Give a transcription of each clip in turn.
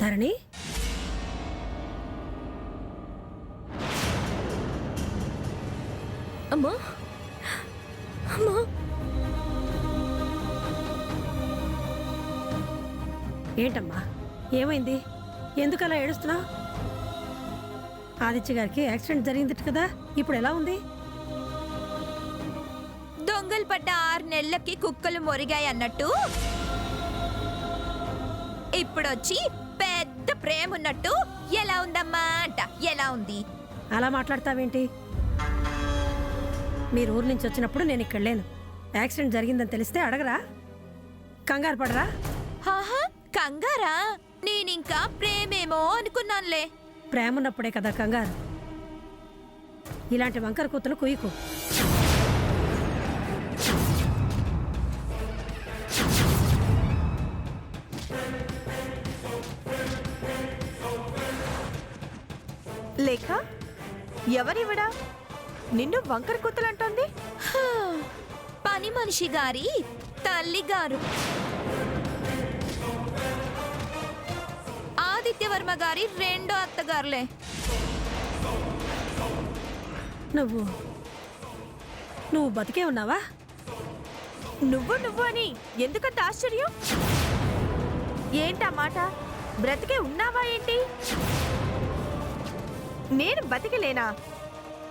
ధరణి, అమ్మా అమ్మా, ఏంటమ్మా ఏమైంది? ఎందుకలా ఏడుస్తున్నావు? ఆదిత్య గారికి యాక్సిడెంట్ జరిగింది కదా, ఇప్పుడు ఎలా ఉంది? దొంగలు పడ్డ 6 నెలలకి కుక్కలు మొరిగాయి అన్నట్టు ఇప్పుడొచ్చి పెద్ద ప్రేమ ఉన్నట్టు ఎలా ఉందమ్మా అంట. ఎలా ఉంది? అలా మాట్లాడతావేంటి? మీరు ఊరు నుంచి వచ్చినప్పుడు నేను ఇక్కడ లేను. యాక్సిడెంట్ జరిగిందని తెలిస్తే అడగరా? కంగారు పడరా? హాహా, కంగారా? నేనింకా ప్రేమేమో అనుకున్నానులే. ప్రేమ ఉన్నప్పుడే కదా కంగారు. ఇలాంటి వంకర కూతులు కుయ్యకు. లేఖ, ఎవరివిడా నిన్ను వంకర కూతులంటోంది? హా, పని మనిషి గారి తల్లిగారు ఆదిత్యవర్మ గారి రెండో అత్తగారులే. నువ్వు బతికే ఉన్నావా? నువ్వు అని ఎందుకంత ఆశ్చర్యం? ఏంటా మాట? బ్రతికే ఉన్నావా ఏంటి? నేను బతికలేనా?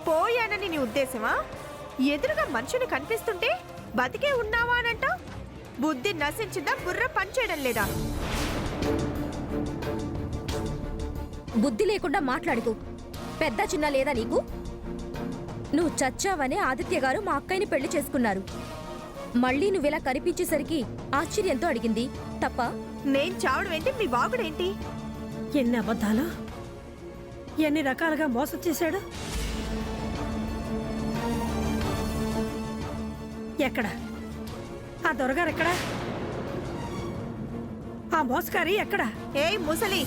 పోయానని నీ ఉద్దేశమా? ఎదురుగా మనుషుని కనిపిస్తుంటే బతికే ఉన్నావా అనంట? బుద్ధి నశించిందా? బుర్ర పనిచేయడం లేదా? బుద్ధి లేకుండా మాట్లాడుతూ పెద్ద చిన్న లేదా నీకు? నువ్వు చచ్చావనే ఆదిత్య గారు మా అక్కయ్యని పెళ్లి చేసుకున్నారు. మళ్ళీ నువ్వెలా కనిపించేసరికి ఆశ్చర్యంతో అడిగింది తప్ప? నేను చావడం ఏంటి? మీ వాగుడేంటి? ఎన్ని అబద్ధాలు, ఎన్ని రకాలుగా మోసం చేశాడు. ఎక్కడ ఆ దొరగారు? ఎక్కడ ఆ మోసకారి? ఎక్కడ? ఏయ్ ముసలి,